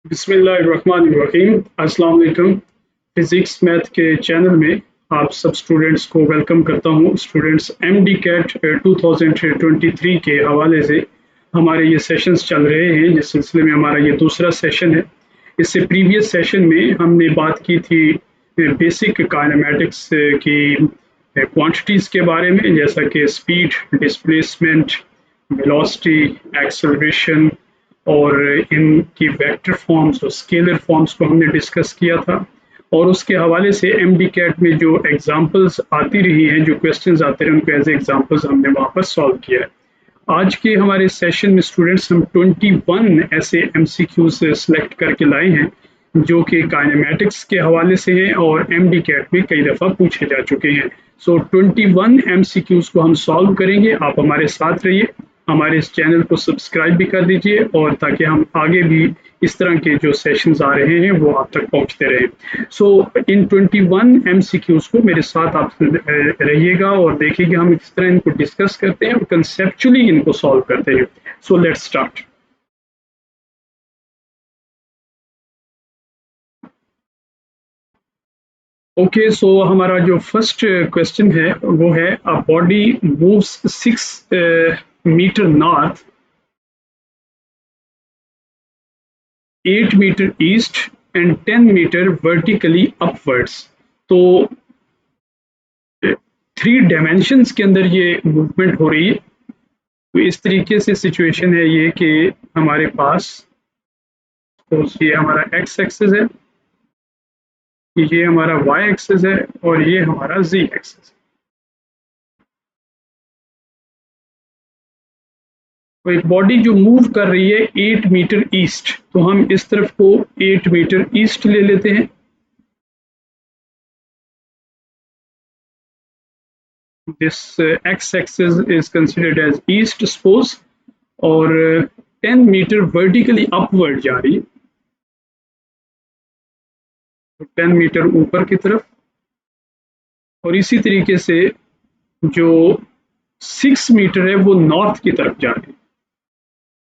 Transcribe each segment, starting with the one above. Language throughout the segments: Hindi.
बिस्मिल्लाहिर्रहमानिर्रहीम। अस्सलाम वालेकुम। फिज़िक्स मैथ के चैनल में आप सब स्टूडेंट्स को वेलकम करता हूँ। स्टूडेंट्स एमडी कैट 2023 के हवाले से हमारे ये सेशंस चल रहे हैं, जिस सिलसिले में हमारा ये दूसरा सेशन है। इससे प्रीवियस सेशन में हमने बात की थी बेसिक काइनेमेटिक्स की क्वांटिटीज़ के बारे में, जैसा कि स्पीड, डिस्प्लेसमेंट, वेलोसिटी, एक्सेलरेशन और इनकी वेक्टर फॉर्म्स और स्केलर फॉर्म्स को हमने डिस्कस किया था। और उसके हवाले से एमडी कैट में जो एग्जांपल्स आती रही हैं, जो क्वेश्चंस आते रहे, उनको एज एग्जांपल्स हमने वहाँ पर सॉल्व किया है। आज के हमारे सेशन में स्टूडेंट्स हम 21 ऐसे एमसीक्यूज सेलेक्ट करके लाए हैं जो कि काइनेमेटिक्स के हवाले से हैं और एमडी कैट में कई दफ़ा पूछे जा चुके हैं। सो 21 एमसीक्यूज को हम सॉल्व करेंगे। आप हमारे साथ रहिए, हमारे इस चैनल को सब्सक्राइब भी कर दीजिए, और ताकि हम आगे भी इस तरह के जो सेशंस आ रहे हैं वो आप तक पहुंचते रहें। सो इन 21 एमसीक्यूज को मेरे साथ आप रहिएगा और देखिए हम किस तरह इनको डिस्कस करते हैं और कंसेप्चुअली इनको सॉल्व करते हैं। So let's start. Okay, so हमारा जो फर्स्ट क्वेश्चन है वो है, a body moves 6 metre north, 8 metre east and 10 metre vertically upwards. तो 3 डायमेंशंस के अंदर ये मूवमेंट हो रही है। तो इस तरीके से सिचुएशन है ये कि हमारे पास, तो ये हमारा एक्स एक्सिस है, ये हमारा वाई एक्सिस है और ये हमारा जी एक्सिस है। तो एक बॉडी जो मूव कर रही है 8 मीटर ईस्ट, तो हम इस तरफ को 8 मीटर ईस्ट ले लेते हैं। This x axis is considered as east suppose, और 10 मीटर वर्टिकली अपवर्ड जा रही है, तो 10 मीटर ऊपर की तरफ। और इसी तरीके से जो 6 मीटर है वो नॉर्थ की तरफ जा रही है।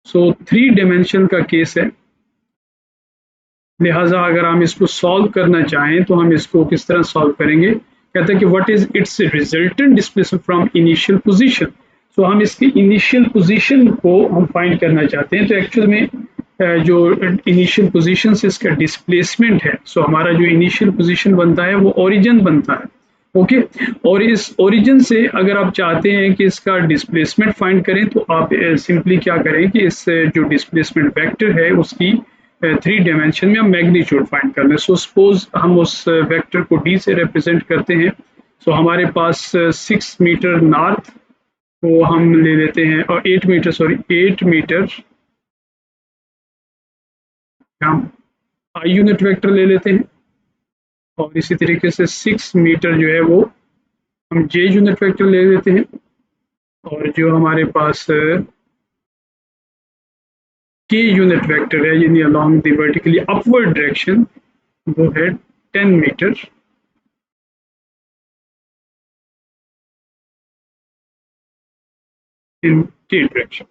सो 3 डायमेंशन का केस है, लिहाजा अगर हम इसको सॉल्व करना चाहें तो हम इसको किस तरह सॉल्व करेंगे। कहते हैं कि what is its resultant displacement from initial position. So हम इसकी इनिशियल पोजीशन को हम फाइंड करना चाहते हैं। तो एक्चुअल में जो इनिशियल पोजीशन से इसका डिस्प्लेसमेंट है, सो हमारा जो इनिशियल पोजीशन बनता है वो ओरिजिन बनता है। ओके, और इस ओरिजिन से अगर आप चाहते हैं कि इसका डिस्प्लेसमेंट फाइंड करें, तो आप सिंपली क्या करें कि इस जो डिस्प्लेसमेंट वेक्टर है उसकी 3 डायमेंशन में हम मैग्नीट्यूड फाइंड कर लें। सो सपोज हम उस वेक्टर को डी से रिप्रेजेंट करते हैं। सो हमारे पास 6 मीटर नॉर्थ को हम ले लेते हैं, और 8 मीटर, सॉरी 8 मीटर हम आई यूनिट वेक्टर ले लेते हैं, और इसी तरीके से 6 मीटर जो है वो हम जे यूनिट वेक्टर ले लेते हैं, और जो हमारे पास के यूनिट वेक्टर है यानी along the vertically upward direction, वो है 10 मीटर इन के डायरेक्शन।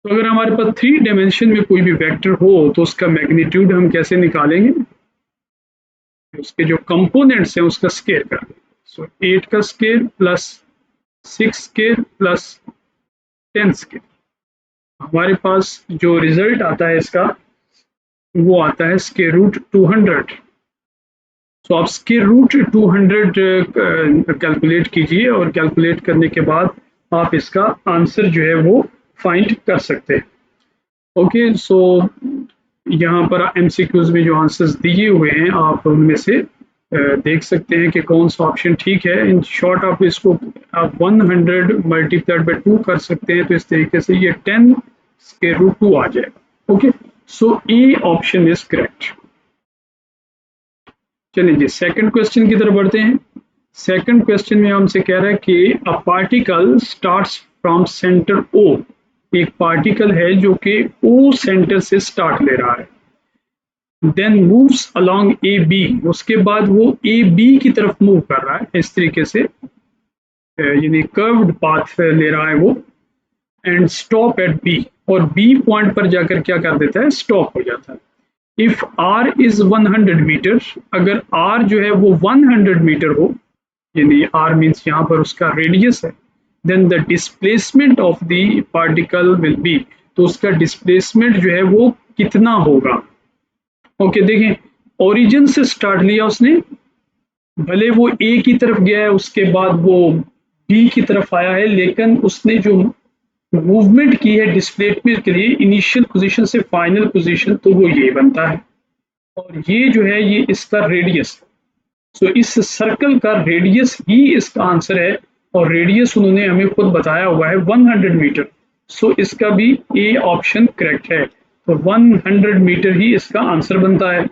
तो अगर हमारे पास 3 डायमेंशन में कोई भी वेक्टर हो तो उसका मैग्नीट्यूड हम कैसे निकालेंगे, उसके जो कंपोनेंट्स हैं उसका स्केयर कर देंगे। सो 8 का square plus 6 square plus 10 square, हमारे पास जो रिजल्ट आता है इसका वो आता है स्केयर रूट 200। सो आप स्केयर रूट 200 कैलकुलेट कीजिए, और कैलकुलेट करने के बाद आप इसका आंसर जो है वो फाइंड कर सकते हैं। ओके, सो यहाँ पर एमसीक्यूज में जो आंसर्स दिए हुए हैं आप उनमें से देख सकते हैं कि कौन सा ऑप्शन ठीक है। इन शॉर्ट आप इसको आप 100 मल्टीप्लाइड बाई 2 कर सकते हैं, तो इस तरीके से ये 10 स्क्वायर रूट 2 आ जाएगा। Okay, so A option is correct. चलिए जी सेकंड क्वेश्चन की तरफ बढ़ते हैं। सेकंड क्वेश्चन में हमसे कह रहा है कि a particle starts from centre O. एक पार्टिकल है जो कि ओ सेंटर से स्टार्ट ले रहा है, then moves along A B, उसके बाद वो ए बी की तरफ मूव कर रहा है इस तरीके से, यानी कर्व्ड पाथ ले रहा है वो, एंड स्टॉप एट बी, और बी पॉइंट पर जाकर क्या कर देता है, स्टॉप हो जाता है। इफ आर इज 100 मीटर, अगर आर जो है वो 100 मीटर हो, यानी आर मीन्स यहाँ पर उसका रेडियस है, then the displacement of the particle will be, तो उसका डिस्प्लेसमेंट जो है वो कितना होगा। ओके देखें, ओरिजिन से स्टार्ट लिया उसने, भले वो ए की तरफ गया है उसके बाद वो बी की तरफ आया है, लेकिन उसने जो मूवमेंट की है डिस्प्लेसमेंट के लिए इनिशियल पोजीशन से फाइनल पोजीशन, तो वो ये बनता है। और ये जो है ये इसका रेडियस है। सो इस सर्कल का रेडियस ही इसका आंसर है, और रेडियस उन्होंने हमें खुद बताया हुआ है 100 मीटर। सो इसका भी ए ऑप्शन करेक्ट है, तो 100 मीटर ही इसका आंसर बनता है।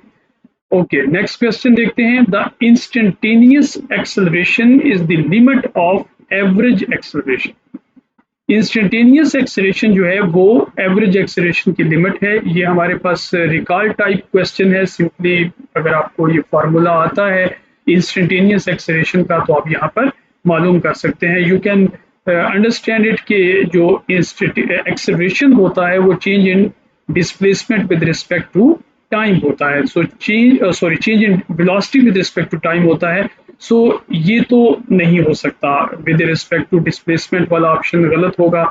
ओके, नेक्स्ट क्वेश्चन देखते हैं। The instantaneous acceleration is the limit of average acceleration. Instantaneous acceleration जो है वो एवरेज एक्सेलरेशन की लिमिट है। ये हमारे पास रिकॉल टाइप क्वेश्चन है। सिंपली अगर आपको ये फार्मूला आता है इंस्टेंटेनियस एक्सेलरेशन का, तो आप यहाँ पर मालूम कर सकते हैं। यू कैन अंडरस्टैंड इट कि जो एक्सेलरेशन होता है वो change in displacement with respect to time होता है। So change in velocity with respect to time होता है। सो ये तो नहीं हो सकता, विद रिस्पेक्ट टू डिस्प्लेसमेंट वाला ऑप्शन गलत होगा,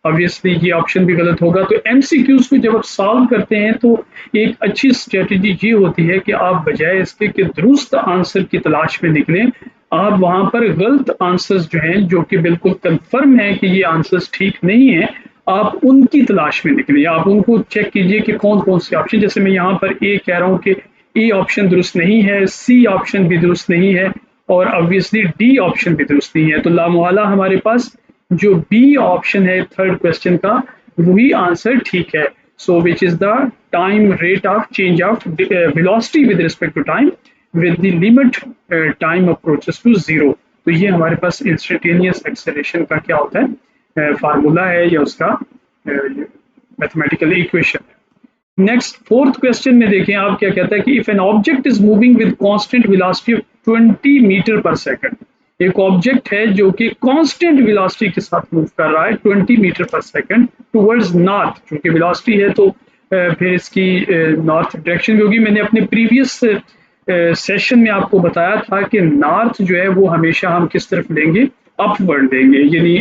ऑब्वियसली ये ऑप्शन भी गलत होगा। तो एमसीक्यूज को जब आप सॉल्व करते हैं तो एक अच्छी स्ट्रेटजी ये होती है कि आप बजाय इसके कि दुरुस्त आंसर की तलाश में निकलें, आप वहां पर गलत आंसर्स जो हैं, जो कि बिल्कुल कंफर्म है कि ये आंसर्स ठीक नहीं है, आप उनकी तलाश में निकलिए। आप उनको चेक कीजिए कि कौन कौन से ऑप्शन, जैसे मैं यहाँ पर ए कह रहा हूँ कि ए ऑप्शन दुरुस्त नहीं है, सी ऑप्शन भी दुरुस्त नहीं है, और ऑब्वियसली डी ऑप्शन भी दुरुस्त नहीं है। तो लामोहला हमारे पास जो बी ऑप्शन है थर्ड क्वेश्चन का, वही आंसर ठीक है। So which is the time rate of change of velocity with respect to time with the limit time approaches to zero. तो ये हमारे पास इंस्टेंटेनियस एक्सेलरेशन का क्या होता है, फार्मूला है या उसका मैथमेटिकल इक्वेशन है। नेक्स्ट फोर्थ क्वेश्चन में देखें आप क्या कहता है कि if an object is moving with constant velocity of 20 metre पर सेकंड, एक ऑब्जेक्ट है जो कि कांस्टेंट वेलोसिटी के साथ मूव कर रहा है 20 मीटर पर सेकंड टुवर्ड्स नॉर्थ, क्योंकि वेलोसिटी है तो फिर इसकी नॉर्थ डायरेक्शन भी होगी। मैंने अपने प्रीवियस सेशन में आपको बताया था कि नॉर्थ जो है वो हमेशा हम किस तरफ लेंगे, अपवर्ड लेंगे, यानी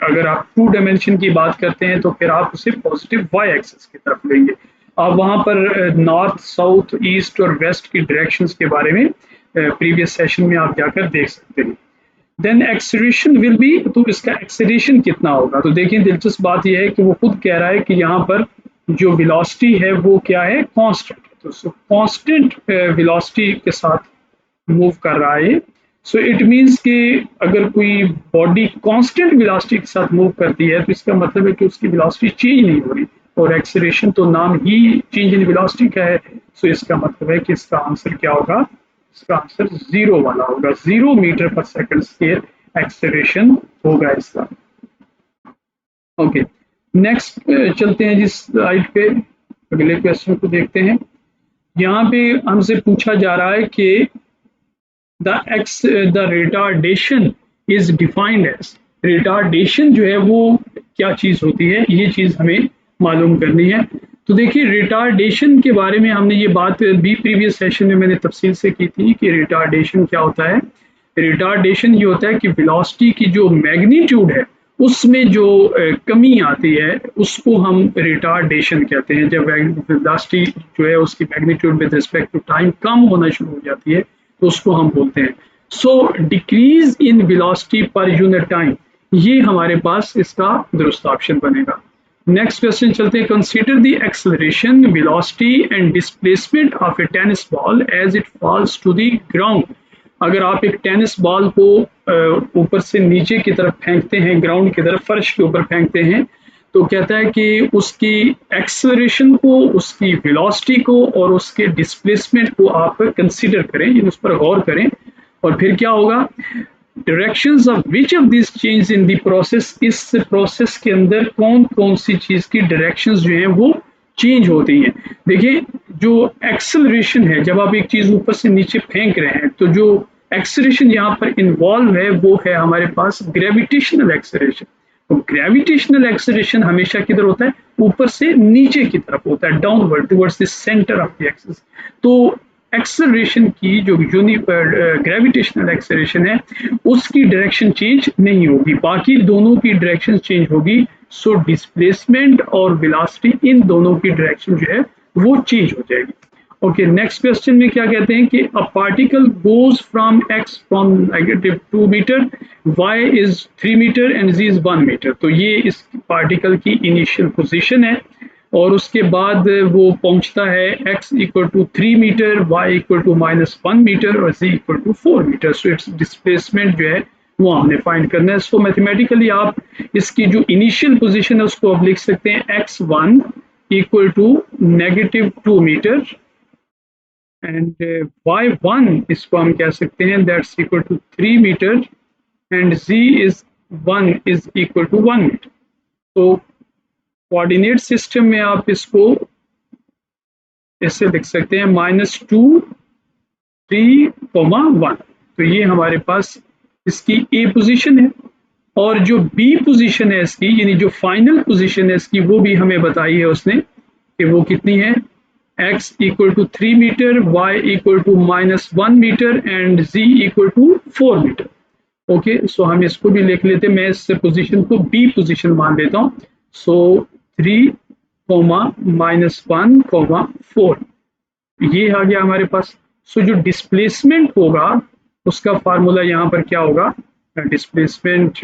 अगर आप 2 डायमेंशन की बात करते हैं तो फिर आप उसे पॉजिटिव वाई एक्सिस की तरफ लेंगे। आप वहां पर नॉर्थ, साउथ, ईस्ट और वेस्ट की डायरेक्शंस के बारे में प्रीवियस सेशन में आप जाकर देख सकते हैं। देन एक्सेलरेशन विल बी, तो इसका एक्सेलरेशन कितना होगा। तो देखिए दिलचस्प बात यह है कि वो खुद कह रहा है कि यहाँ पर जो वेलोसिटी है वो क्या है, कांस्टेंट। तो कांस्टेंट वेलोसिटी के साथ मूव कर रहा है। सो इट मीन्स कि अगर कोई बॉडी कांस्टेंट वेलोसिटी के साथ मूव करती है तो इसका मतलब है कि उसकी वेलोसिटी चेंज नहीं हो रही, और एक्सेलरेशन तो नाम ही चेंज इन वेलोसिटी का है। सो इसका मतलब है कि इसका आंसर क्या होगा, इसका आंसर जीरो वाला होगा, 0 मीटर पर सेकंड स्क्वायर एक्सेलरेशन होगा इसका। ओके, नेक्स्ट चलते हैं जिस स्लाइड पे, अगले क्वेश्चन को देखते हैं। यहाँ पे हमसे पूछा जा रहा है कि the retardation is defined as, retardation जो है वो क्या चीज होती है, ये चीज हमें मालूम करनी है। तो देखिए रिटार्डेशन के बारे में हमने ये बात भी प्रीवियस सेशन में मैंने तफसील से की थी कि रिटार्डेशन क्या होता है। रिटार्डेशन ये होता है कि वेलोसिटी की जो मैग्नीट्यूड है उसमें जो कमी आती है उसको हम रिटार्डेशन कहते हैं। जब वेलोसिटी जो है उसकी magnitude with respect to time कम होना शुरू हो जाती है तो उसको हम बोलते हैं। So decrease in velocity per unit time, ये हमारे पास इसका दुरुस्त ऑप्शन बनेगा। नेक्स्ट क्वेश्चन चलते हैं। Consider the acceleration, velocity and displacement of a tennis ball as it falls to the ground. अगर आप एक टेनिस बॉल को ऊपर से नीचे की तरफ फेंकते हैं, ग्राउंड की तरफ, फर्श के ऊपर फेंकते हैं, तो कहता है कि उसकी एक्सेलरेशन को, उसकी वेलोसिटी को और उसके डिस्प्लेसमेंट को आप कंसीडर करें, यानी उस पर गौर करें। और फिर क्या होगा, directions of which of this change in the process, इस प्रोसेस के अंदर कौन कौन सी चीज की डायरेक्शंस जो हैं वो चेंज होती हैं। देखिए जो एक्सेलरेशन है, जब आप एक चीज ऊपर से नीचे फेंक रहे हैं तो जो एक्सेलरेशन यहाँ पर इन्वॉल्व है वो है हमारे पास ग्रेविटेशनल एक्सेलरेशन। तो ग्रेविटेशनल एक्सेलरेशन हमेशा किधर होता है, ऊपर से नीचे की तरफ होता है, downward towards the centre of the axis. तो एक्सेलरेशन की जो ग्रेविटेशनल एक्सेलरेशन है उसकी डायरेक्शन चेंज नहीं होगी, बाकी दोनों की डायरेक्शन चेंज होगी। सो डिस्प्लेसमेंट और वेलोसिटी इन दोनों की डायरेक्शन जो है वो चेंज हो जाएगी। ओके, नेक्स्ट क्वेश्चन में क्या कहते हैं कि a particle goes from x from -2 metre, y is 3 metre and z is 1 metre. तो ये इस पार्टिकल की इनिशियल पोजीशन है और उसके बाद वो पहुंचता है x equal to 3 metre, y equal to -1 metre और z equal to 4 metre. So it's displacement जो है वो हमने फाइंड करना है। इसको मैथमेटिकली आप इसकी जो इनिशियल पोजीशन है उसको आप लिख सकते हैं x1 equal to -2 metre and y1 इसको हम कह सकते हैं that's equal to 3 metre and z is equal to 1 metre. तो कोऑर्डिनेट सिस्टम में आप इसको ऐसे लिख सकते हैं -2 3, 1। तो ये हमारे पास इसकी ए पोजीशन है और जो बी पोजीशन है इसकी, यानी जो फाइनल पोजीशन है इसकी, वो भी हमें बताई है उसने कि वो कितनी है, x equal to 3 metre, y equal to -1 meter and z equal to 4 meter. Okay, so हम इसको भी लिख लेते हैं, मैं इस पोजीशन को बी पोजीशन मान लेता हूँ। सो 3, -1, 4 ये आ गया हमारे पास। सो जो डिस्प्लेसमेंट होगा उसका फार्मूला यहाँ पर क्या होगा, डिस्प्लेसमेंट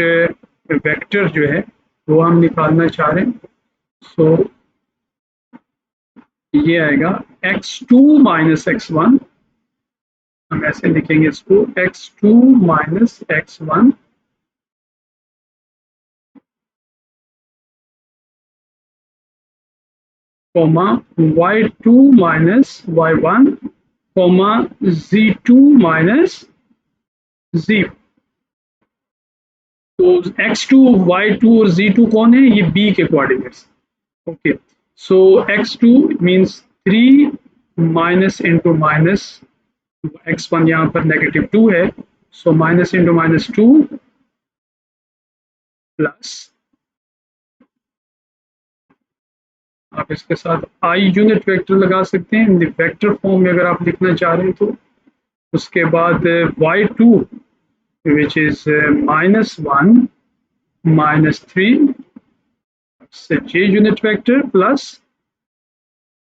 वेक्टर जो है वो हम निकालना चाह रहे हैं। सो ये आएगा x2 माइनस x1, हम ऐसे लिखेंगे इसको x2 minus x1 comma y2 minus y1 comma z2 minus z। तो x2, y2 और z2 कौन है, ये b के कोऑर्डिनेट्स। ओके, सो x2 means 3 minus into minus, x1 यहाँ पर -2 है, सो माइनस इंटू -2 प्लस, आप इसके साथ i यूनिट वेक्टर लगा सकते हैं वेक्टर फॉर्म में अगर आप लिखना चाह रहे हैं तो। उसके बाद y2 which is -1 -3 j unit vector plus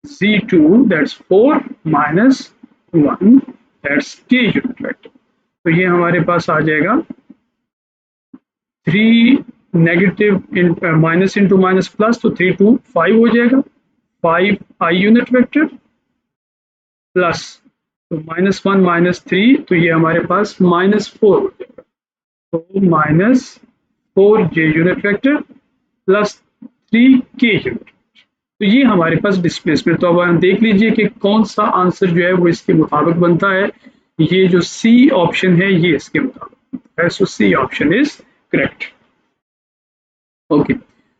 z2 that's 4 -1 that's k unit vector. तो ये हमारे पास आ जाएगा 3 negative minus into minus plus, तो 3 2 5 हो जाएगा, 5 i यूनिट वेक्टर प्लस, तो -1 -3, तो ये हमारे पास -4 हो जाएगा, तो -4 j unit vector plus 3 k unit. तो ये हमारे पास डिस्प्लेसमेंट। तो अब हम देख लीजिए कि कौन सा आंसर जो है वो इसके मुताबिक बनता है। ये जो सी ऑप्शन है ये इसके मुताबिक है, so C option is correct. Okay,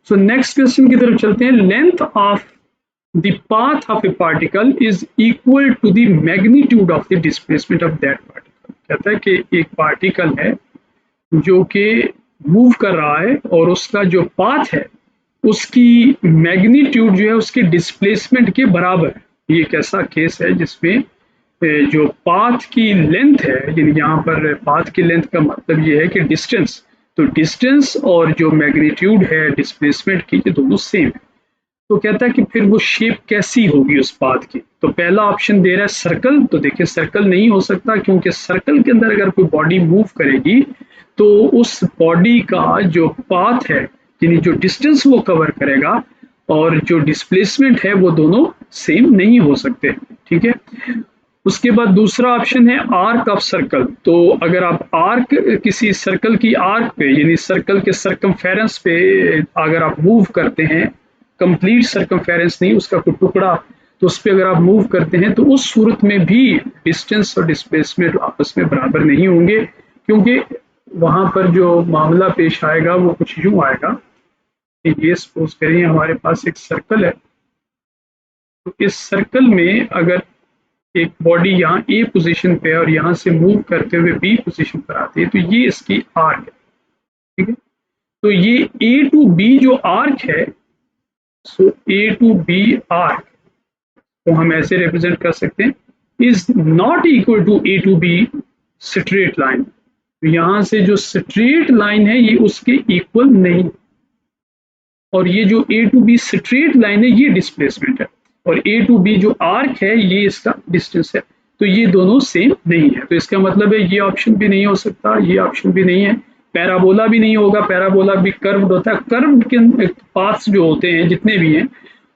so next question की तरफ चलते हैं। Length of the path of a particle is equal to the magnitude of the displacement of that particle. कहता है कि एक पार्टिकल है जो कि मूव कर रहा है और उसका जो पाथ है उसकी मैग्नीट्यूड जो है उसके डिस्प्लेसमेंट के बराबर है। ये एक ऐसा केस है जिसमें जो पाथ की लेंथ है, यानी यहाँ पर पाथ की लेंथ का मतलब ये है कि डिस्टेंस, तो डिस्टेंस और जो मैग्नीट्यूड है डिस्प्लेसमेंट की ये दोनों सेम है। तो कहता है कि फिर वो शेप कैसी होगी उस पाथ की। तो पहला ऑप्शन दे रहा है सर्कल, तो देखिए सर्कल नहीं हो सकता क्योंकि सर्कल के अंदर अगर कोई बॉडी मूव करेगी तो उस बॉडी का जो पाथ है, यानी जो डिस्टेंस वो कवर करेगा और जो डिस्प्लेसमेंट है वो दोनों सेम नहीं हो सकते। ठीक है, उसके बाद दूसरा ऑप्शन है आर्क ऑफ सर्कल। तो अगर आप आर्क किसी सर्कल की आर्क पे, यानी सर्कल के सर्कमफेरेंस पे अगर आप मूव करते हैं, कंप्लीट सर्कमफेरेंस नहीं, उसका कोई टुकड़ा, तो उस पर अगर आप मूव करते हैं तो उस सूरत में भी डिस्टेंस और डिस्प्लेसमेंट आपस में बराबर नहीं होंगे, क्योंकि वहां पर जो मामला पेश आएगा वो कुछ यूं आएगा कि ये सपोज करिए हमारे पास एक सर्कल है, तो इस सर्कल में अगर एक बॉडी यहाँ ए पोजीशन पे है और यहाँ से मूव करते हुए बी पोजीशन पर आती है तो ये इसकी आर्क है। ठीक है, तो ये ए टू बी जो आर्क है, so A to B arc को हम ऐसे रिप्रेजेंट कर सकते हैं, is not equal to A to B straight line. यहां से जो स्ट्रेट लाइन है ये उसके इक्वल नहीं, और ये जो ए टू बी स्ट्रेट लाइन है ये डिस्प्लेसमेंट है, और ए टू बी जो आर्क है ये इसका डिस्टेंस है। तो ये दोनों सेम नहीं है, तो इसका मतलब है ये ऑप्शन भी नहीं हो सकता, ये ऑप्शन भी नहीं है। पैराबोला भी नहीं होगा, पैराबोला भी कर्व्ड होता है, कर्व्ड के पाथ्स जो होते हैं जितने भी हैं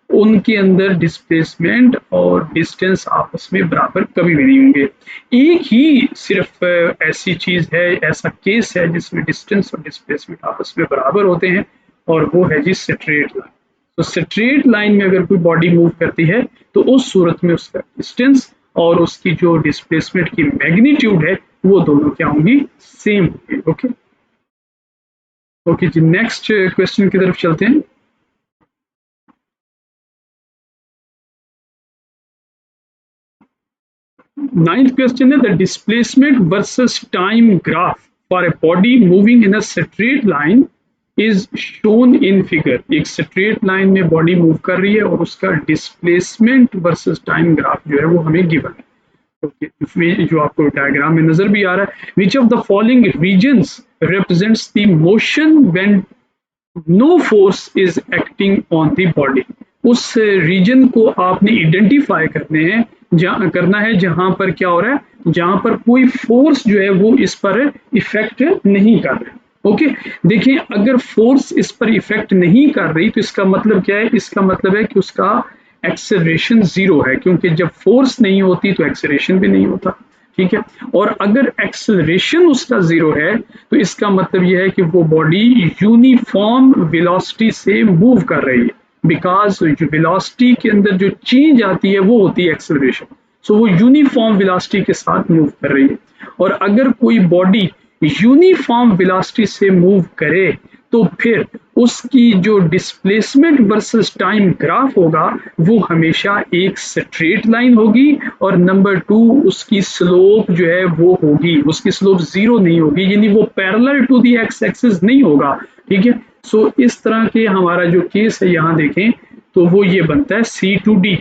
उनके अंदर डिस्प्लेसमेंट और डिस्टेंस आपस में बराबर कभी भी नहीं होंगे। एक ही सिर्फ ऐसी चीज है, ऐसा केस है जिसमें डिस्टेंस और डिस्प्लेसमेंट आपस में बराबर होते हैं, और वो है जी स्ट्रेट लाइन। तो स्ट्रेट लाइन में अगर कोई बॉडी मूव करती है तो उस सूरत में उसका डिस्टेंस और उसकी जो डिस्प्लेसमेंट की मैग्नीट्यूड है वो दोनों क्या होंगी, सेम होंगी। ओके ओके जी, नेक्स्ट क्वेश्चन की तरफ चलते हैं। Ninth question है, the displacement versus time graph for a body moving in a straight line is shown in figure। एक straight line में body move कर रही है और उसका displacement versus time graph जो है वो हमें given है। Okay, इसमें जो आपको डायग्राम में नजर भी आ रहा है, which of the following regions represents the motion when no force is acting on the body. उस रीजन को आपने आइडेंटिफाई करना है जहां पर क्या हो रहा है, जहां पर कोई फोर्स जो है वो इस पर इफेक्ट नहीं कर रहा है। ओके, देखिए अगर फोर्स इस पर इफेक्ट नहीं कर रही तो इसका मतलब क्या है, इसका मतलब है कि उसका एक्सेलरेशन जीरो है, क्योंकि जब फोर्स नहीं होती तो एक्सेलरेशन भी नहीं होता। ठीक है, और अगर एक्सेलरेशन उसका जीरो है तो इसका मतलब यह है कि वो बॉडी यूनिफॉर्म वेलोसिटी से मूव कर रही है, बिकॉज जो वेलोसिटी के अंदर जो चेंज आती है वो होती है एक्सेलरेशन। सो वो यूनिफॉर्म वेलोसिटी के साथ मूव कर रही है, और अगर कोई बॉडी यूनिफॉर्म वेलोसिटी से मूव करे तो फिर उसकी जो डिस्प्लेसमेंट वर्सेस टाइम ग्राफ होगा वो हमेशा एक स्ट्रेट लाइन होगी, और नंबर टू उसकी स्लोप जो है वो होगी, उसकी स्लोप जीरो नहीं होगी, यानी वो parallel to the x axis नहीं होगा। ठीक है, सो इस तरह के हमारा जो केस है यहाँ देखें तो वो ये बनता है C to D.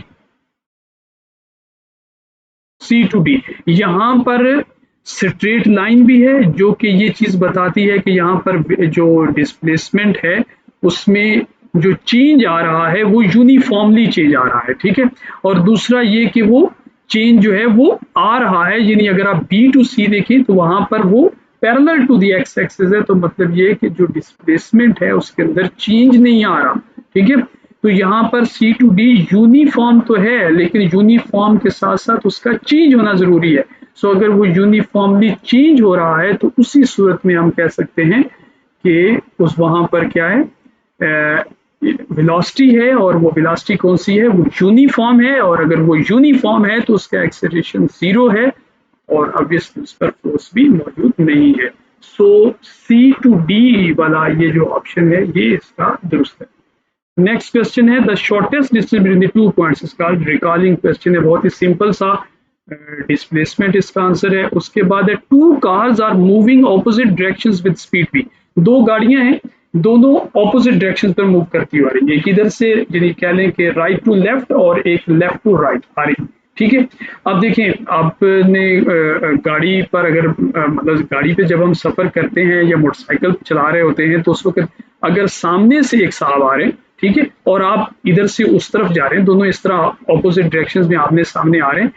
C to D यहाँ पर स्ट्रेट लाइन भी है जो कि ये चीज बताती है कि यहाँ पर जो डिस्प्लेसमेंट है उसमें जो चेंज आ रहा है वो यूनिफॉर्मली चेंज आ रहा है। ठीक है, और दूसरा ये कि वो चेंज जो है वो आ रहा है, यानी अगर आप बी टू सी देखें तो वहां पर वो parallel to the x axis है, तो मतलब ये कि जो डिस्प्लेसमेंट है उसके अंदर चेंज नहीं आ रहा। ठीक है, तो यहाँ पर सी टू डी यूनिफॉर्म तो है, लेकिन यूनिफॉर्म के साथ साथ उसका चेंज होना जरूरी है। सो अगर वो यूनिफॉर्मली चेंज हो रहा है तो उसी सूरत में हम कह सकते हैं कि उस वहां पर क्या है, वेलोसिटी है, और वो वेलोसिटी कौन सी है, वो यूनिफॉर्म है, और अगर वो यूनिफॉर्म है तो उसका एक्सेलरेशन जीरो है, और ऑब्वियसली उस पर फोर्स भी मौजूद नहीं है। सो सी टू डी वाला ये जो ऑप्शन है ये इसका दुरुस्त है। नेक्स्ट क्वेश्चन है, the shortest distance between the two points, इसका रिकॉलिंग क्वेश्चन है, बहुत ही सिंपल सा। डिस्प्लेसमेंट इसका आंसर है। उसके बाद है, two cars are moving opposite directions with speed v। दो गाड़ियां हैं, दोनों ऑपोजिट डायरेक्शन पर मूव करती हुई आ रही है, एक इधर से यानी कह लें कि राइट टू लेफ्ट और एक लेफ्ट टू राइट आ रही है। ठीक है, अब देखें आपने गाड़ी पर अगर मतलब गाड़ी पे जब हम सफर करते हैं या मोटरसाइकिल चला रहे होते हैं तो उस वक्त अगर सामने से एक साहब आ रहे हैं, ठीक है, और आप इधर से उस तरफ जा रहे हैं, दोनों इस तरह ऑपोजिट डायरेक्शंस में आमने सामने आ रहे हैं,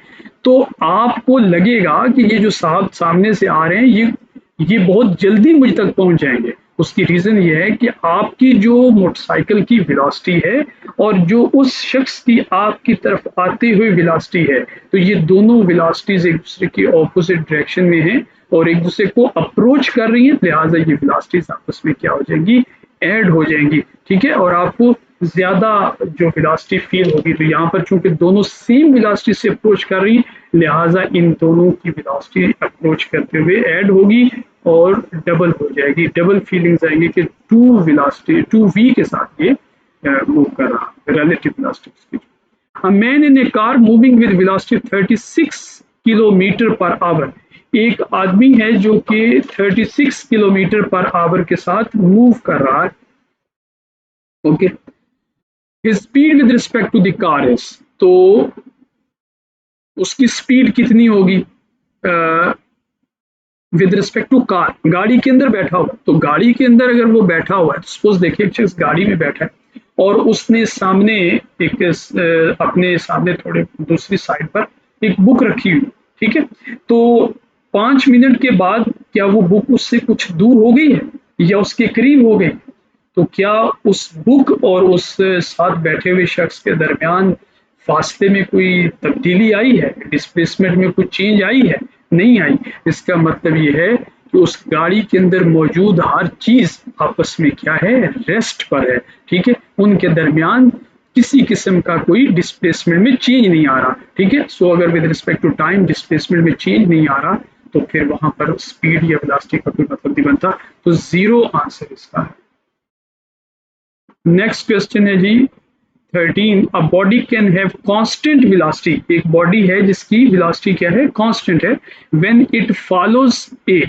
तो आपको लगेगा कि ये जो साहब सामने से आ रहे हैं ये बहुत जल्दी मुझ तक पहुंच जाएंगे। उसकी रीजन ये है कि आपकी जो मोटरसाइकिल की वेलोसिटी है और जो उस शख्स की आपकी तरफ आते हुए वेलोसिटी है, तो ये दोनों वेलोसिटीज एक दूसरे की ऑपोजिट डायरेक्शन में हैं और एक दूसरे को अप्रोच कर रही हैं, लिहाजा ये वेलोसिटीज आपस में क्या हो जाएंगी, ऐड हो जाएंगी। ठीक है, और आपको ज्यादा जो वेलोसिटी फील होगी, तो यहाँ पर चूंकि दोनों सेम वेलोसिटी से अप्रोच कर रही, लिहाजा इन दोनों की वेलोसिटी अप्रोच करते हुए ऐड होगी और डबल हो जाएगी, डबल फीलिंग्स आएंगी कि टू वेलोसिटी टू वी के साथ ये मूव कर रहा है, relative velocity. A man in a car moving with velocity 36 kilometer per hour एक आदमी है जो कि 36 किलोमीटर पर आवर के साथ मूव कर रहा है। Okay, his speed with respect to the car is, तो उसकी स्पीड कितनी होगी विद रिस्पेक्ट टू कार, गाड़ी के अंदर बैठा हुआ। तो गाड़ी के अंदर अगर वो बैठा हुआ है, सपोज देखिए शख्स गाड़ी में बैठा है और उसने सामने एक अपने सामने थोड़े दूसरी साइड पर एक बुक रखी हुई, ठीक है। तो 5 मिनट के बाद क्या वो बुक उससे कुछ दूर हो गई है या उसके करीब हो गई? तो क्या उस बुक और उस साथ बैठे हुए शख्स के दरमियान फासले में कोई तब्दीली आई है, डिस्प्लेसमेंट में कुछ चेंज आई है? नहीं आई। इसका मतलब ये है कि उस गाड़ी के अंदर मौजूद हर चीज आपस में क्या है, रेस्ट पर है, ठीक है। उनके दरमियान किसी किस्म का कोई डिस्प्लेसमेंट में चेंज नहीं आ रहा, ठीक है। सो अगर with respect to time displacement में चेंज नहीं आ रहा तो फिर वहां पर स्पीड या वेलोसिटी का कोई मतलब नहीं बनता, तो जीरो आंसर इसका है। नेक्स्ट क्वेश्चन है जी 13, a body can have constant velocity, एक बॉडी है जिसकी वेलोसिटी क्या है, कांस्टेंट है, व्हेन इट फॉलोज ए,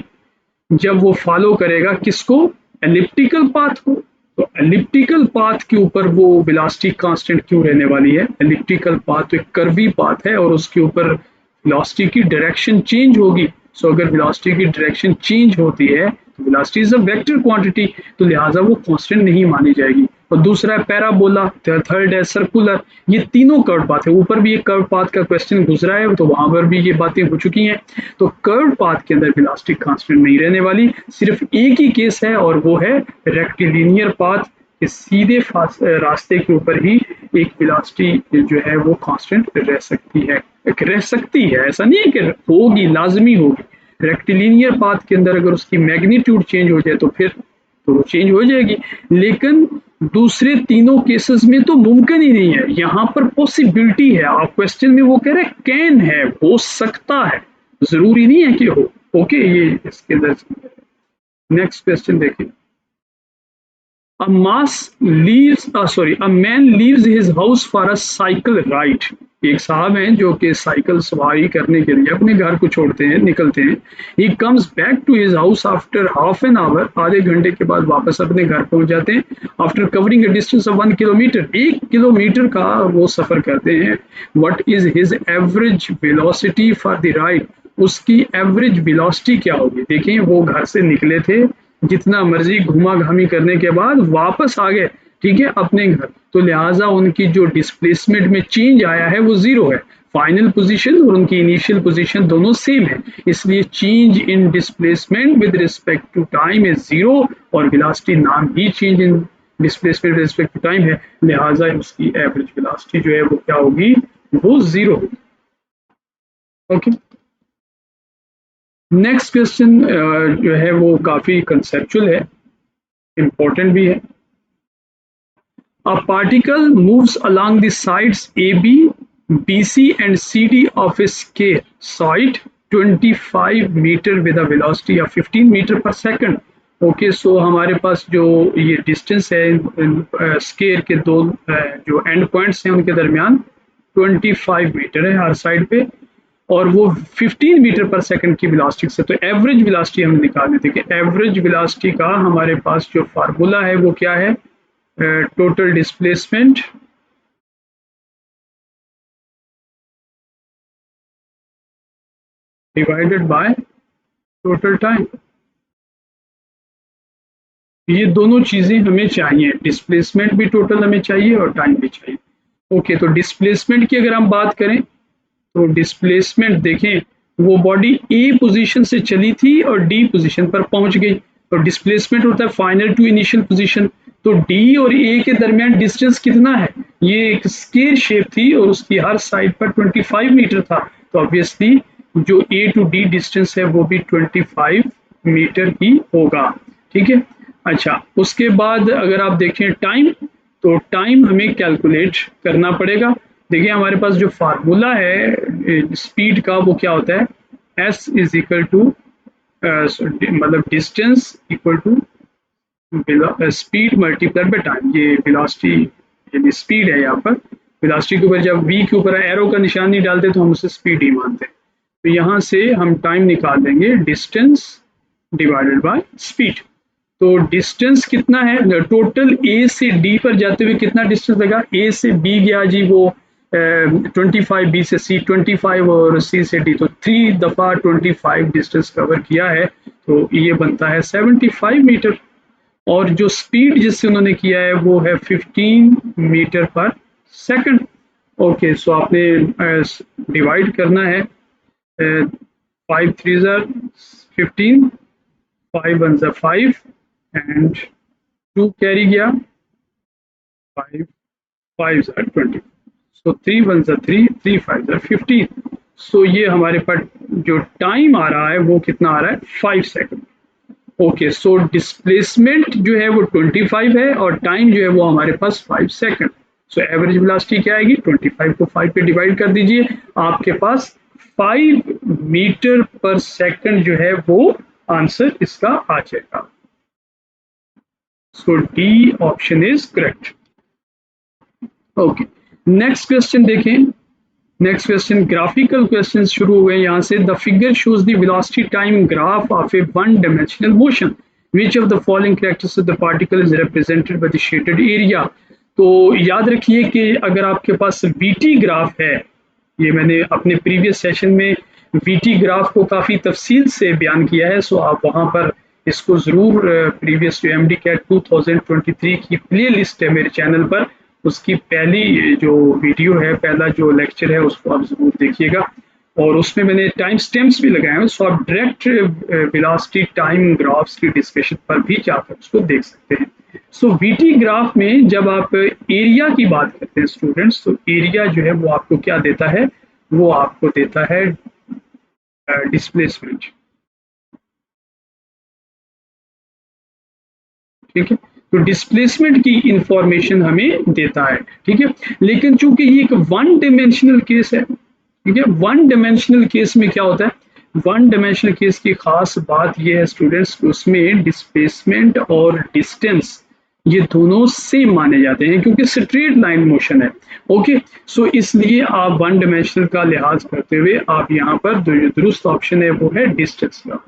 जब वो फॉलो करेगा किसको, एलिप्टिकल पाथ को। तो एलिप्टिकल पाथ के ऊपर वो वेलोसिटी कांस्टेंट क्यों रहने वाली है? एलिप्टिकल पाथ तो एक कर्वी पाथ है और उसके ऊपर वेलोसिटी की डायरेक्शन चेंज होगी। सो अगर वेलोसिटी की डायरेक्शन चेंज होती है तो velocity is a vector quantity, तो लिहाजा वो कांस्टेंट नहीं मानी जाएगी। और दूसरा है पैराबोला, थर्ड है सर्कुलर। ये तीनों कर्व पाथ है, ऊपर भी एक कर्व पाथ का क्वेश्चन गुजरा है तो वहां पर भी ये बातें हो चुकी हैं। तो कर्व पाथ के अंदर वेलोसिटी कांस्टेंट नहीं रहने वाली, सिर्फ एक ही केस है और वो है रेक्टिलिनियर पाथ के सीधे रास्ते के ऊपर ही एक वेलोसिटी जो है वो कांस्टेंट रह सकती है। रह सकती है ऐसा नहीं है कि होगी, लाजमी होगी। रेक्टिलिनियर पाथ के अंदर अगर उसकी मैग्नीट्यूड चेंज हो जाए तो फिर तो वो चेंज हो जाएगी, लेकिन दूसरे तीनों केसेस में तो मुमकिन ही नहीं है। यहाँ पर पॉसिबिलिटी है, आप क्वेश्चन में वो कह रहे हैं कैन है, हो सकता है, जरूरी नहीं है कि हो। ओके, ये इसके अंदर। नेक्स्ट क्वेश्चन देखिए, a mass leaves sorry a man leaves his house for a cycle ride, एक साहब हैं जो कि साइकिल सवारी करने के लिए अपने घर को छोड़ते हैं, निकलते हैं। he comes back to his house after half an hour, आधे घंटे के बाद वापस अपने घर पहुंच जाते हैं। after covering a distance of 1 kilometer, 1 kilometre का वो सफर करते हैं। what is his average velocity for the ride, उसकी एवरेज वेलोसिटी क्या होगी? देखिए वो घर से निकले थे, जितना मर्जी घुमा घामी करने के बाद वापस आ गए, ठीक है, अपने घर। तो लिहाजा उनकी जो डिस्प्लेसमेंट में चेंज आया है वो जीरो है। फाइनल पोजीशन और उनकी इनिशियल पोजीशन दोनों सेम है, इसलिए change in displacement with respect to time is zero और वेलोसिटी नाम ही change in displacement with respect to time है, लिहाजा उसकी एवरेज वेलोसिटी जो है वो क्या होगी, वो जीरो होगी। ओके, नेक्स्ट क्वेश्चन जो है वो काफी कंसेप्चुअल है, इंपॉर्टेंट भी है। A particle moves along the sides AB, BC and CD of a scale solid 25 meter with a velocity of 15 meter per second. Okay, सो हमारे पास जो ये डिस्टेंस है स्केल के दो जो एंड पॉइंट्स हैं उनके दरमियान 25 मीटर है हर साइड पे, और वो 15 मीटर पर सेकंड की वेलोसिटी से। तो एवरेज वेलोसिटी हमने निकाली थी कि एवरेज वेलोसिटी का हमारे पास जो फार्मूला है वो क्या है, total displacement divided by total time. ये दोनों चीजें हमें चाहिए, डिस्प्लेसमेंट भी टोटल हमें चाहिए और टाइम भी चाहिए। ओके, तो डिस्प्लेसमेंट की अगर हम बात करें तो डिस्प्लेसमेंट देखें, वो बॉडी ए पोजीशन से चली थी और डी पोजीशन पर पहुंच गई, तो डिस्प्लेसमेंट होता है फाइनल टू इनिशियल पोजीशन। तो डी और ए के दरमियान डिस्टेंस कितना है, ये एक स्केयर शेप थी और उसकी हर साइड पर 25 मीटर था, तो ऑब्वियसली जो ए टू डी डिस्टेंस है वो भी 25 मीटर ही होगा, ठीक है। अच्छा, उसके बाद अगर आप देखें टाइम, तो टाइम हमें कैलकुलेट करना पड़ेगा। देखिए हमारे पास जो फार्मूला है स्पीड का वो क्या होता है, एस इज इक्वल टू मतलब distance equal to speed multiplied by time. ये वेलोसिटी यानी स्पीड है, यहाँ पर वेलोसिटी के ऊपर जब वी के ऊपर एरो का निशान नहीं डालते तो हम उसे स्पीड ही मानते हैं। तो यहाँ से हम टाइम निकाल देंगे डिस्टेंस डिवाइडेड बाय स्पीड। तो डिस्टेंस कितना है टोटल ए से डी पर जाते हुए कितना डिस्टेंस लगा, ए से बी गया जी वो 25, बी से सी 25 और सी से डी, तो 3 दफा 25 डिस्टेंस कवर किया है, तो ये बनता है 75 मीटर। और जो स्पीड जिससे उन्होंने किया है वो है 15 मीटर पर सेकंड। ओके, सो आपने डिवाइड करना है 5 3 15, 5 1 5 एंड 2 कैरी गया, 5 5 20, सो 3 1 3, 3 5 15। सो ये हमारे पास जो टाइम आ रहा है वो कितना आ रहा है 5 सेकंड। ओके, सो डिस्प्लेसमेंट जो है वो 25 है और टाइम जो है वो हमारे पास 5 सेकंड। सो एवरेज वेलोसिटी क्या आएगी, 25 को 5 पे डिवाइड कर दीजिए, आपके पास 5 मीटर पर सेकंड जो है वो आंसर इसका आ जाएगा। So D option is correct. Okay, next question देखें। नेक्स्ट क्वेश्चन ग्राफिकल क्वेश्चन शुरू हुए यहाँ से। The figure shows the velocity time graph of a one dimensional motion, which of the following characteristics of the particle is represented by the shaded area. तो याद रखिए कि अगर आपके पास वीटी ग्राफ है, ये मैंने अपने प्रीवियस सेशन में वीटी ग्राफ को काफ़ी तफसील से बयान किया है, सो आप वहाँ पर इसको ज़रूर प्रीवियस जो एमडी कैट 2023 की प्ले लिस्ट है मेरे चैनल पर, उसकी पहली जो वीडियो है, पहला जो लेक्चर है, उसको आप ज़रूर देखिएगा और उसमें मैंने टाइम स्टैम्प्स भी लगाए हैं, सो आप डायरेक्ट वेलोसिटी टाइम ग्राफ्स की डिस्कशन पर भी जाकर उसको देख सकते हैं। सो वीटी ग्राफ में जब आप एरिया की बात करते हैं स्टूडेंट्स, तो एरिया जो है वो आपको क्या देता है, वो आपको देता है डिस्प्लेसमेंट। ठीक है, तो डिस्प्लेसमेंट की इंफॉर्मेशन हमें देता है। ठीक है, लेकिन चूंकि ये एक वन डायमेंशनल केस है, ठीक है, वन डायमेंशनल केस में क्या होता है, वन डायमेंशनल केस की खास बात यह है स्टूडेंट्स, उसमें डिस्प्लेसमेंट और डिस्टेंस ये दोनों सेम माने जाते हैं क्योंकि स्ट्रेट लाइन मोशन है। ओके, सो इसलिए आप वन डायमेंशनल का लिहाज करते हुए आप यहाँ पर जो दुरुस्त ऑप्शन है वो है डिस्टेंस का।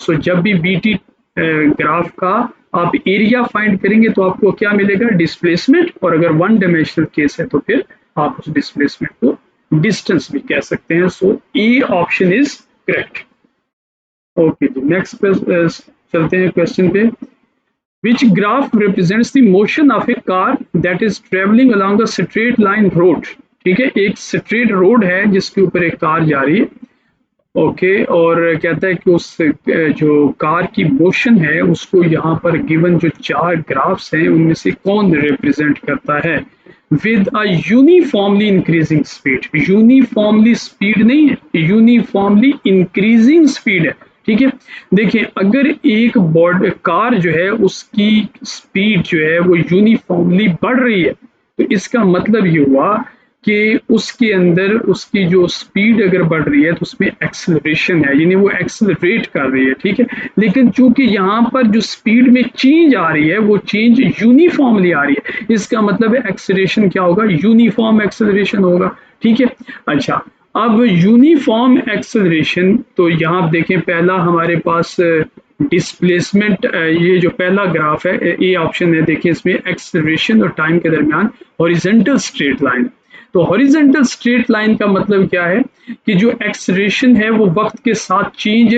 सो जब भी बीटी ग्राफ का आप एरिया फाइंड करेंगे तो आपको क्या मिलेगा, डिस्प्लेसमेंट, और अगर वन डायमेंशनल केस है तो फिर आप उस डिस्प्लेसमेंट को डिस्टेंस भी कह सकते हैं। So A option is correct. Okay जी, नेक्स्ट चलते हैं क्वेश्चन पे। Which graph represents the motion of a car that is traveling along a straight line road? ठीक है, एक स्ट्रेट रोड है जिसके ऊपर एक कार जा रही है। ओके, और कहता है कि उस जो कार की मोशन है उसको यहाँ पर गिवन जो 4 ग्राफ्स हैं उनमें से कौन रिप्रेजेंट करता है with a uniformly increasing speed. Uniformly speed नहीं है, यूनिफॉर्मली इंक्रीजिंग स्पीड है। ठीक है, देखिए अगर एक बॉडी कार जो है उसकी स्पीड जो है वो यूनिफॉर्मली बढ़ रही है तो इसका मतलब ये हुआ कि उसके अंदर उसकी जो स्पीड अगर बढ़ रही है तो उसमें एक्सेलरेशन है, यानी वो एक्सेलरेट कर रही है। ठीक है, लेकिन चूंकि यहाँ पर जो स्पीड में चेंज आ रही है वो चेंज यूनिफॉर्मली आ रही है, इसका मतलब एक्सेलरेशन क्या होगा, यूनिफॉर्म एक्सेलरेशन होगा। ठीक है, अच्छा अब यूनिफॉर्म एक्सेलरेशन, तो यहाँ देखें पहला हमारे पास डिस्प्लेसमेंट, ये जो पहला ग्राफ है ए ऑप्शन है, देखिए इसमें एक्सेलरेशन और टाइम के दरमियान हॉरिजॉन्टल स्ट्रेट लाइन। तो हॉरिजॉन्टल स्ट्रेट लाइन का मतलब क्या है कि जो एक्सेलरेशन है वो वक्त के साथ चेंज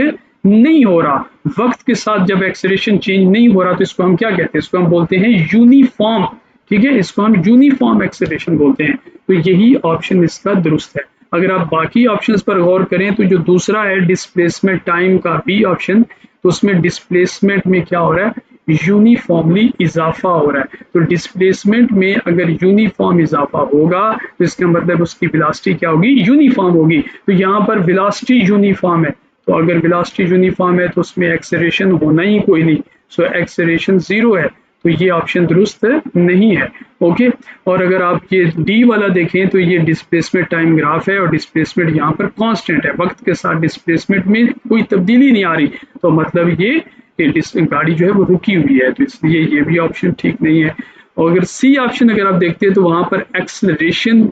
नहीं हो रहा, वक्त के साथ जब एक्सेलरेशन चेंज नहीं हो रहा तो इसको हम क्या कहते हैं, इसको हम बोलते हैं यूनिफॉर्म। ठीक है, इसको हम यूनिफॉर्म एक्सेलरेशन बोलते हैं। तो यही ऑप्शन इसका दुरुस्त है। अगर आप बाकी ऑप्शंस पर गौर करें तो जो दूसरा है डिस्प्लेसमेंट टाइम का बी ऑप्शन, तो उसमें डिस्प्लेसमेंट में क्या हो रहा है, यूनिफॉर्मली इजाफा हो रहा है। तो डिस्प्लेसमेंट में अगर यूनिफॉर्म इजाफा होगा तो इसका मतलब उसकी वेलोसिटी क्या होगी, यूनिफॉर्म होगी। तो यहाँ पर वेलोसिटी यूनिफॉर्म है, तो अगर वेलोसिटी यूनिफॉर्म है तो उसमें एक्सेलरेशन होना ही कोई नहीं, सो एक्सेलरेशन 0 है, तो ये ऑप्शन दुरुस्त नहीं है। ओके, और अगर आप ये डी वाला देखें तो ये डिस्प्लेसमेंट टाइम ग्राफ है और डिस्प्लेसमेंट यहाँ पर कांस्टेंट है, वक्त के साथ डिस्प्लेसमेंट में कोई तब्दीली नहीं आ रही, तो मतलब ये गाड़ी जो है वो रुकी हुई है, तो इसलिए ये भी ऑप्शन ठीक नहीं है। और अगर सी ऑप्शन अगर आप देखते हैं तो वहाँ पर एक्सेलरेशन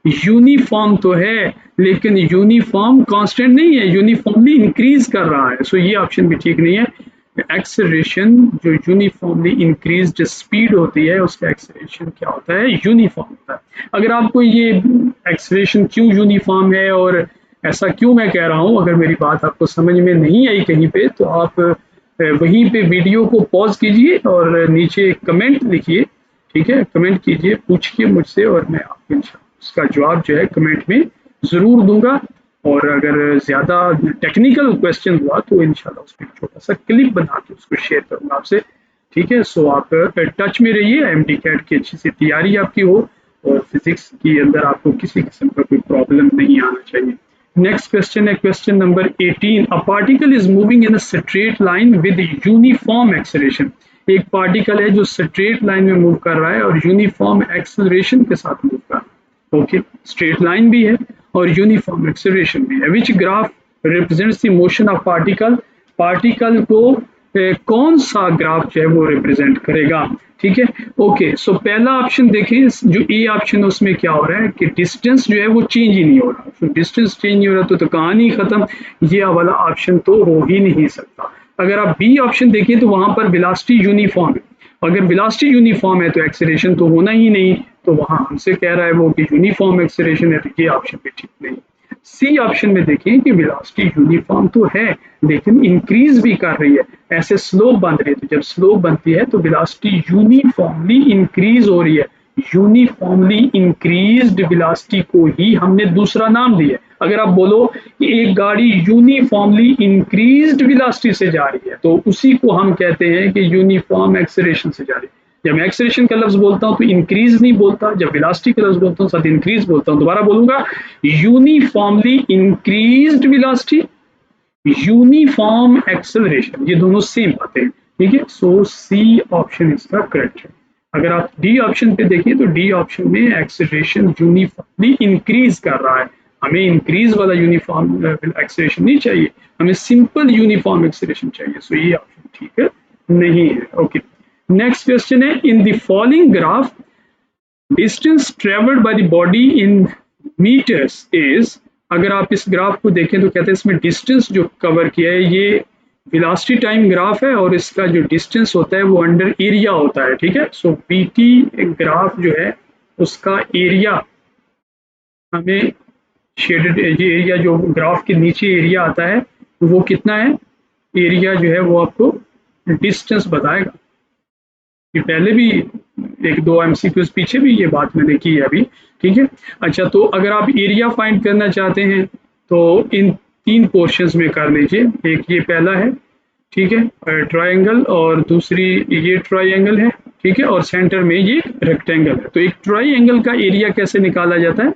यूनिफॉर्म तो है लेकिन यूनिफॉर्म कांस्टेंट नहीं है, यूनिफॉर्मली इंक्रीज कर रहा है। सो ये ऑप्शन भी ठीक नहीं है। एक्सेलरेशन जो यूनिफॉर्मली इंक्रीज्ड स्पीड होती है उसका एक्सेलरेशन क्या होता है, यूनिफॉर्म होता है। अगर आपको ये एक्सेलरेशन क्यों यूनिफॉर्म है और ऐसा क्यों मैं कह रहा हूँ, अगर मेरी बात आपको समझ में नहीं आई कहीं पे, तो आप वहीं पे वीडियो को पॉज कीजिए और नीचे कमेंट लिखिए, ठीक है, कमेंट कीजिए, पूछिए मुझसे और मैं आपको उसका जवाब जो है कमेंट में ज़रूर दूंगा। और अगर ज़्यादा टेक्निकल क्वेश्चन हुआ तो इंशाल्लाह उस पर छोटा सा क्लिप बना के उसको शेयर करूंगा आपसे, ठीक है। सो आप टच में रहिए, एमडी कैट की अच्छी सी तैयारी आपकी हो और फिजिक्स के अंदर आपको किसी किस्म का कोई प्रॉब्लम नहीं आना चाहिए। नेक्स्ट क्वेश्चन है question number 18। A particle is moving in a straight line with uniform acceleration. एक पार्टिकल है जो स्ट्रेट लाइन में मूव कर रहा है और यूनिफॉर्म एक्सेलरेशन के साथ मूव कर रहा है। ओके, स्ट्रेट लाइन भी है और यूनिफॉर्म एक्सेलरेशन भी है। Which graph represents the motion of particle. Particle को कौन सा ग्राफ जो है वो रिप्रेजेंट करेगा, ठीक है। ओके, सो पहला ऑप्शन देखें, जो ए ऑप्शन है उसमें क्या हो रहा है कि डिस्टेंस जो है वो चेंज ही नहीं हो रहा। तो डिस्टेंस चेंज नहीं हो रहा तो कहानी खत्म, ये वाला ऑप्शन तो हो ही नहीं सकता। अगर आप बी ऑप्शन देखें तो वहां पर वेलोसिटी यूनिफॉर्म है, अगर वेलोसिटी यूनिफॉर्म है तो एक्सेलरेशन तो होना ही नहीं, तो वहां हमसे कह रहा है वो कि यूनिफॉर्म एक्सेलरेशन है, तो ये ऑप्शन भी ठीक नहीं। सी ऑप्शन में देखिए कि वेलोसिटी यूनिफॉर्म तो है लेकिन इंक्रीज भी कर रही है, ऐसे स्लोप बन रही है, तो जब स्लोप बनती है तो वेलोसिटी यूनिफॉर्मली इंक्रीज हो रही है। यूनिफॉर्मली इंक्रीज्ड वेलोसिटी को ही हमने दूसरा नाम दिया है। अगर आप बोलो कि एक गाड़ी यूनिफॉर्मली इंक्रीज्ड वेलोसिटी से जा रही है तो उसी को हम कहते हैं कि यूनिफॉर्म एक्सेलरेशन से जा रही है। जब मैं एक्सेलरेशन का लफ्ज बोलता हूं तो इंक्रीज नहीं बोलता, जब वेलोसिटी का लफ्ज बोलता हूं साथ इंक्रीज बोलता हूं। दोबारा बोलूंगा, uniformly increased velocity, uniform acceleration, ये दोनों सेम बातें हैं, ठीक है। सो सी ऑप्शन इसका करेक्ट है। अगर आप डी ऑप्शन पे देखिए तो डी ऑप्शन में एक्सेलरेशन यूनिफॉर्मली इंक्रीज कर रहा है, हमें इंक्रीज वाला यूनिफॉर्म एक्सेलरेशन नहीं चाहिए, हमें सिंपल यूनिफॉर्म एक्सेलरेशन चाहिए। सो ये ऑप्शन ठीक है नहीं है। ओके, नेक्स्ट क्वेश्चन है, in the following graph distance travelled by the body in metres is. अगर आप इस ग्राफ को देखें तो कहते हैं इसमें डिस्टेंस जो कवर किया है ये वेलोसिटी टाइम ग्राफ है और इसका जो डिस्टेंस होता है वो अंडर एरिया होता है, ठीक है। सो बीटी ग्राफ जो है उसका एरिया हमें शेडेड एरिया जो ग्राफ के नीचे एरिया आता है वो कितना है, एरिया जो है वो आपको डिस्टेंस बताएगा। ये पहले भी एक दो एमसीक्यूज पीछे भी ये बात मैंने की है अभी, ठीक है। अच्छा, तो अगर आप एरिया फाइंड करना चाहते हैं तो इन तीन पोर्शंस में कर लीजिए। एक ये पहला है, ठीक है, ट्रायंगल, और दूसरी ये ट्रायंगल है, ठीक है, और सेंटर में ये रेक्टेंगल है। तो एक ट्रायंगल का एरिया कैसे निकाला जाता है,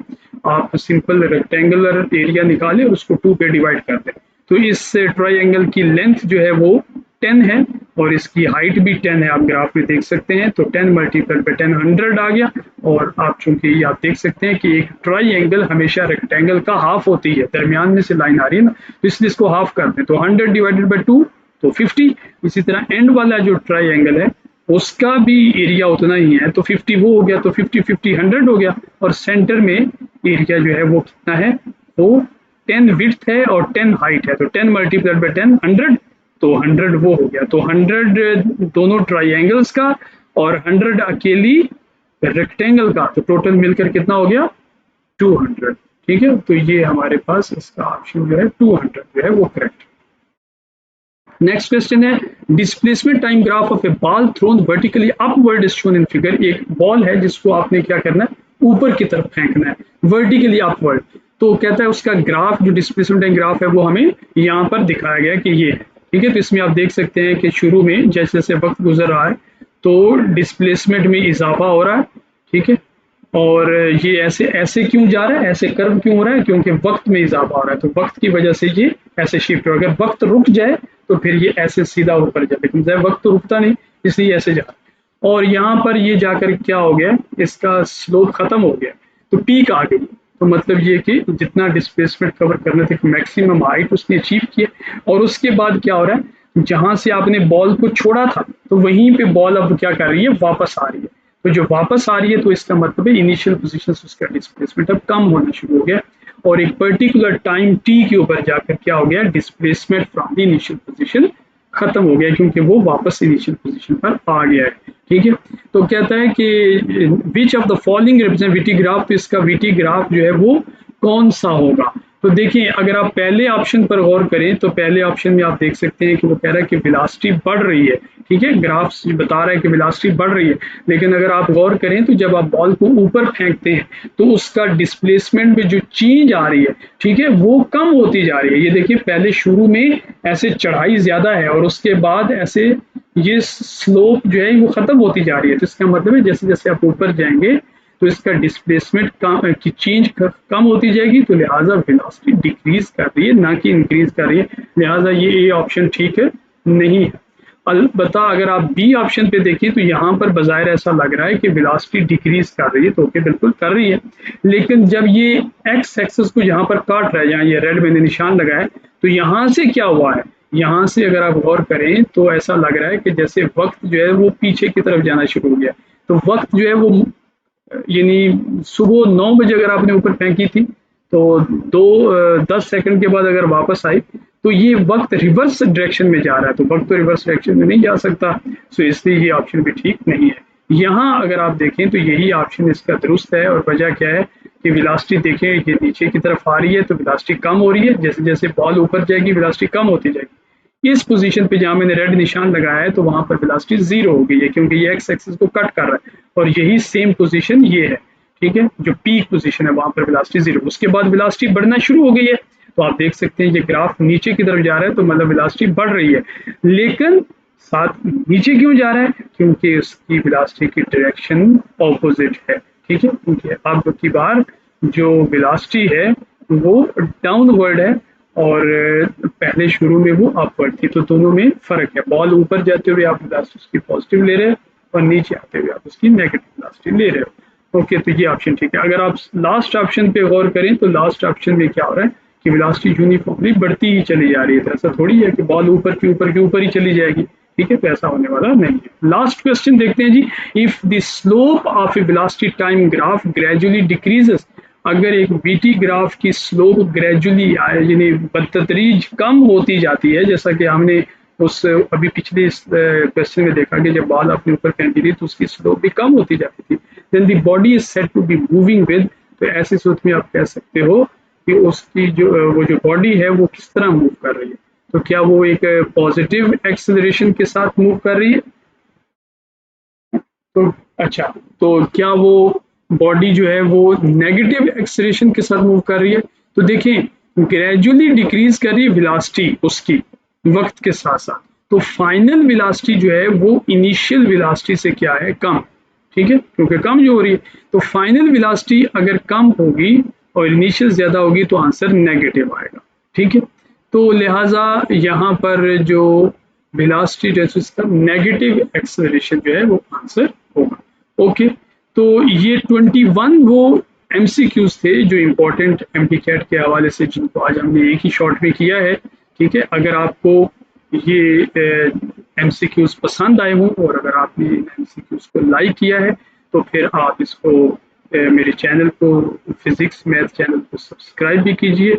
आप सिंपल रेक्टेंगुलर एरिया निकालें और उसको 2 पे डिवाइड कर दें। तो इस ट्रायंगल की लेंथ जो है वो 10 है और इसकी हाइट भी 10 है, आप ग्राफ में देख सकते हैं। तो 10 मल्टीपल पे 10 100 आ गया। और आप चूंकि आप देख सकते हैं कि एक ट्रायंगल हमेशा रेक्टेंगल का हाफ होती है, दरमियान में से लाइन आ रही है ना, तो इसलिए इसको हाफ कर दें। तो 100 डिवाइडेड बाई 2 तो 50। इसी तरह एंड वाला जो ट्रायंगल है उसका भी एरिया उतना ही है, तो 50 वो हो गया, तो 50 50 100 हो गया। और सेंटर में एरिया जो है वो कितना है, वो 10 विड्थ है और 10 हाइट है, तो 10 मल्टीप्लाइड बाई 10 100, तो 100 वो हो गया। तो 100 दोनों ट्रायंगल्स का और 100 अकेली रेक्टेंगल का, तो टोटल मिलकर कितना हो गया 200, ठीक है। तो ये हमारे पास इसका ऑप्शन जो है 200 जो है वो करेक्ट। नेक्स्ट क्वेश्चन है, displacement time graph of A ball thrown vertically upward is shown in figure. एक बॉल है जिसको आपने क्या करना है, ऊपर की तरफ फेंकना है, वर्टिकली अपवर्ड। तो कहता है उसका ग्राफ जो डिस्प्लेसमेंट टाइम ग्राफ है वो हमें यहाँ पर दिखाया गया कि ये है, ठीक है। तो इसमें आप देख सकते हैं कि शुरू में जैसे जैसे वक्त गुजर रहा है तो डिस्प्लेसमेंट में इजाफा हो रहा है, ठीक है। और ये ऐसे ऐसे क्यों जा रहा है, ऐसे कर्व क्यों हो रहा है, क्योंकि वक्त में इजाफा हो रहा है, तो वक्त की वजह से ये ऐसे शिफ्ट हो। अगर वक्त रुक जाए तो फिर ये ऐसे सीधा ऊपर जाए, लेकिन जब वक्त तो रुकता नहीं इसलिए ऐसे जा रहा है। और यहाँ पर ये जाकर क्या हो गया, इसका स्लोप खत्म हो गया, तो पीक आ गई। तो मतलब ये कि जितना डिस्प्लेसमेंट कवर करने थे मैक्सिमम हाइट उसने अचीव किया। और उसके बाद क्या हो रहा है, जहां से आपने बॉल को छोड़ा था तो वहीं पे बॉल अब क्या कर रही है, वापस आ रही है। तो जो वापस आ रही है तो इसका मतलब है इनिशियल पोजीशन से उसका डिस्प्लेसमेंट अब कम होना शुरू हो गया और एक पर्टिकुलर टाइम टी के ऊपर जाकर क्या हो गया, displacement from the initial position खत्म हो गया क्योंकि वो वापस इनिशियल पोजीशन पर आ गया है। ठीक है, तो कहता है कि विच of the following represent VT graph, तो इसका वीटी ग्राफ जो है वो कौन सा होगा। तो देखिए अगर आप पहले ऑप्शन पर गौर करें तो पहले ऑप्शन में आप देख सकते हैं कि वो कह रहा है कि वेलोसिटी बढ़ रही है। ठीक है, ग्राफ बता रहा है कि वेलोसिटी बढ़ रही है, लेकिन अगर आप गौर करें तो जब आप बॉल को ऊपर फेंकते हैं तो उसका डिस्प्लेसमेंट में जो चेंज आ रही है, ठीक है, वो कम होती जा रही है। ये देखिए पहले शुरू में ऐसे चढ़ाई ज्यादा है और उसके बाद ऐसे ये स्लोप जो है वो खत्म होती जा रही है। तो इसका मतलब है जैसे जैसे आप ऊपर जाएंगे तो इसका डिस्प्लेसमेंट की चेंज कम होती जाएगी, तो लिहाजा वेलोसिटी डिक्रीज कर रही है ना कि इंक्रीज कर रही है। लिहाजा ये ए ऑप्शन ठीक है नहीं है। अलबत्ता अगर आप बी ऑप्शन पे देखिए तो यहाँ पर बाज़ाहिर ऐसा लग रहा है कि वेलोसिटी डिक्रीज कर रही है, तो ओके बिल्कुल कर रही है, लेकिन जब ये एक्स एक्सिस को यहाँ पर काट रहा है, जहाँ ये रेड मैंने निशान लगाया है, तो यहाँ से क्या हुआ है, यहाँ से अगर आप गौर करें तो ऐसा लग रहा है कि जैसे वक्त जो है वो पीछे की तरफ जाना शुरू हो गया। तो वक्त जो है वो यानी सुबह 9 बजे अगर आपने ऊपर फेंकी थी तो 10 सेकंड के बाद अगर वापस आई तो ये वक्त रिवर्स डायरेक्शन में जा रहा है, तो वक्त तो रिवर्स डायरेक्शन में नहीं जा सकता, सो इसलिए ये ऑप्शन भी ठीक नहीं है। यहाँ अगर आप देखें तो यही ऑप्शन इसका दुरुस्त है और वजह क्या है कि वेलोसिटी देखें ये नीचे की तरफ आ रही है तो वेलोसिटी कम हो रही है, जैसे जैसे बॉल ऊपर जाएगी वेलोसिटी कम होती जाएगी। इस पोजीशन पे जहाँ मैंने रेड निशान लगाया है तो वहां पर वेलोसिटी जीरो हो गई है क्योंकि ये एक्स एक्सिस को कट कर रहा है और यही सेम पोजीशन ये है। ठीक है, जो पीक पोजीशन है वहां पर वेलोसिटी जीरो, उसके बाद वेलोसिटी बढ़ना शुरू हो गई है। तो आप देख सकते हैं ये ग्राफ नीचे की तरफ जा रहा है तो मतलब वेलोसिटी बढ़ रही है, लेकिन साथ नीचे क्यों जा रहा है, क्योंकि उसकी वेलोसिटी की डायरेक्शन ऑपोजिट है। ठीक है, क्योंकि अब की बार जो वेलोसिटी है वो डाउनवर्ड है और पहले शुरू में वो अपवर्ड थी, तो दोनों में फर्क है। बॉल ऊपर जाते हुए आप वेलोसिटी उसकी पॉजिटिव ले रहे हो और नीचे आते हुए आप उसकी नेगेटिव वेलोसिटी ले रहे हो। ओके, तो ये ऑप्शन ठीक है। अगर आप लास्ट ऑप्शन पे गौर करें तो लास्ट ऑप्शन में क्या हो रहा है कि वेलोसिटी यूनिफॉर्मली बढ़ती ही चली जा रही है, तो ऐसा थोड़ी है कि बॉल ऊपर के ऊपर ही चली जाएगी। ठीक है, तो ऐसा होने वाला नहीं है। लास्ट क्वेश्चन देखते हैं जी, if the slope of a velocity time graph gradually decreases, अगर एक बीटी ग्राफ की स्लोप ग्रेजुअली यानी बतदरीज कम होती जाती है, जैसा कि हमने उस अभी पिछले क्वेश्चन में देखा कि जब बॉल अपने ऊपर फेंकी थी तो उसकी स्लोप भी कम होती जाती थी, then the body is said to be moving with, तो ऐसी सूरत में आप कह सकते हो कि उसकी जो वो जो बॉडी है वो किस तरह मूव कर रही है। तो क्या वो एक पॉजिटिव एक्सेलरेशन के साथ मूव कर रही है, तो अच्छा, तो क्या वो बॉडी जो है वो नेगेटिव एक्सेलरेशन के साथ मूव कर रही है। तो देखें ग्रेजुअली डिक्रीज कर रही है वेलोसिटी उसकी वक्त के साथ साथ, तो फाइनल वेलोसिटी जो है वो इनिशियल वेलोसिटी से क्या है, कम। ठीक है, क्योंकि कम जो हो रही है तो फाइनल वेलोसिटी अगर कम होगी और इनिशियल ज्यादा होगी तो आंसर नेगेटिव आएगा। ठीक है, तो लिहाजा यहाँ पर जो वेलोसिटी जैसे इसका नेगेटिव एक्सेलरेशन जो है वो आंसर होगा। ओके, तो ये 21 वो एमसीक्यूज थे जो इम्पोर्टेंट एमटीकैट के हवाले से जिनको आज हमने एक ही शॉट में किया है। ठीक है, अगर आपको ये एमसीक्यूज पसंद आए हों और अगर आपने इन एमसीक्यूज को लाइक किया है तो फिर आप इसको मेरे चैनल को फिजिक्स मैथ चैनल को सब्सक्राइब भी कीजिए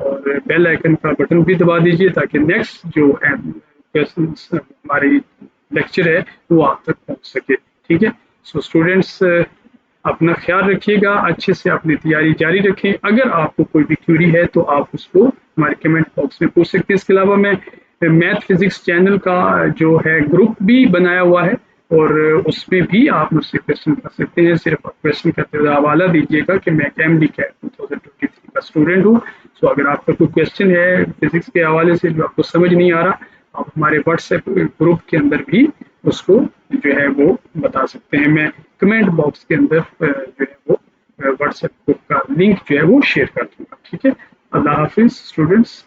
और बेल आइकन का बटन भी दबा दीजिए ताकि नेक्स्ट जो क्वेश्चंस हमारी लेक्चर है वो आप तक पहुंच सके। ठीक है, सो स्टूडेंट्स अपना ख्याल रखिएगा, अच्छे से अपनी तैयारी जारी रखें। अगर आपको कोई भी क्यूरी है तो आप उसको हमारे कमेंट बॉक्स में पूछ सकते हैं। इसके अलावा मैं मैथ फिजिक्स चैनल का जो है ग्रुप भी बनाया हुआ है और उसमें भी आप मुझसे क्वेश्चन कर सकते हैं। सिर्फ आप क्वेश्चन करते हुए हवाला दीजिएगा कि मैं MDCAT 2023 का स्टूडेंट हूँ। सो अगर आपका कोई क्वेश्चन है फिजिक्स के हवाले से जो आपको समझ नहीं आ रहा, आप हमारे व्हाट्सएप ग्रुप के अंदर भी उसको जो है वो बता सकते हैं। मैं कमेंट बॉक्स के अंदर जो है वो व्हाट्सएप ग्रुप का लिंक जो है वो शेयर कर दूंगा। ठीक है, अल्लाह हाफिज स्टूडेंट्स।